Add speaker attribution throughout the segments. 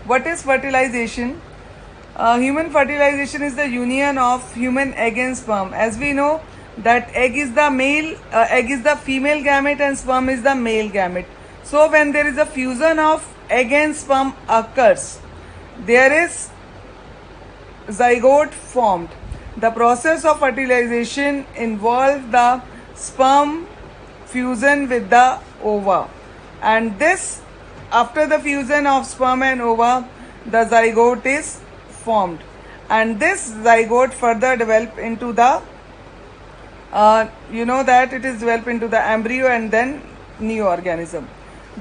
Speaker 1: What is fertilization? Human fertilization is the union of human egg and sperm. As we know that egg is the female gamete and sperm is the male gamete. So when there is a fusion of egg and sperm occurs, there is zygote formed. The process of fertilization involves the sperm fusion with the ova, and this, after the fusion of sperm and ova, the zygote is formed, and this zygote further develop into the it is developed into the embryo and then new organism.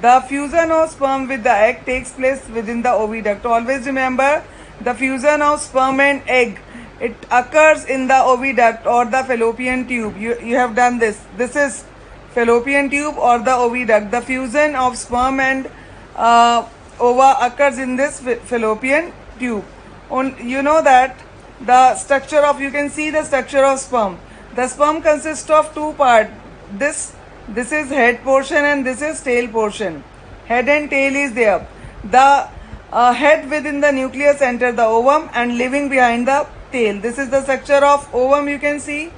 Speaker 1: The fusion of sperm with the egg takes place within the oviduct. Always remember, the fusion of sperm and egg, it occurs in the oviduct or the fallopian tube. You have done this. This is fallopian tube or the oviduct. The fusion of sperm and ova occurs in this fallopian tube. You know that the structure of, you can see the structure of sperm. The sperm consists of two parts. This is head portion and this is tail portion. Head and tail is there. The head within the nucleus enter the ovum and leaving behind the tail. This is the structure of ovum. You can see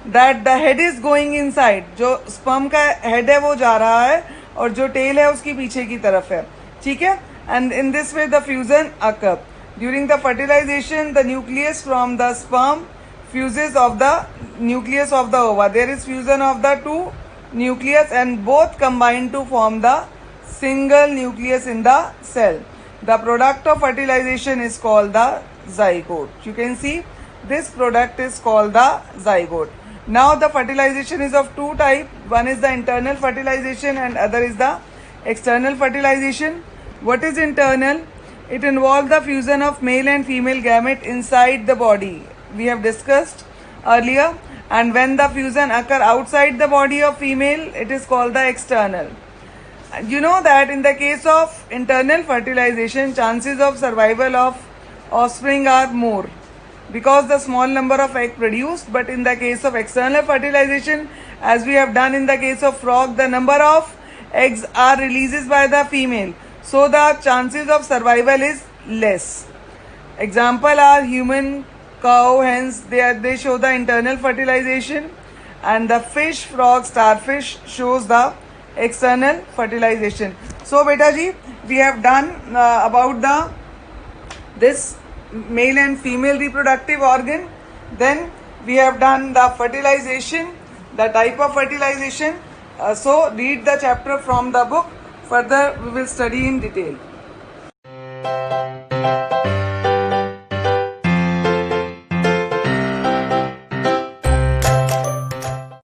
Speaker 1: that the head is going inside. जो sperm का head है वो जा रहा है और जो tail है उसकी पीछे की तरफ है. ठीक है? And in this way the fusion occurs. During the fertilization, the nucleus from the sperm fuses of the nucleus of the ova. There is fusion of the two nucleus and both combine to form the single nucleus in the cell. The product of fertilization is called the zygote. You can see this product is called the zygote. Now the fertilization is of two types. One is the internal fertilization and other is the external fertilization. What is internal? It involves the fusion of male and female gamete inside the body. We have discussed earlier. And when the fusion occurs outside the body of female, it is called the external. You know that in the case of internal fertilization, chances of survival of offspring are more because the small number of eggs produced. But in the case of external fertilization, as we have done in the case of frog, the number of eggs are released by the female. So the chances of survival is less. Example are human, cow, hens. They show the internal fertilization, and the fish, frog, starfish shows the external fertilization. So beta ji, we have done about this male and female reproductive organ. Then we have done the fertilization, the type of fertilization. So read the chapter from the book. Further we will study in detail.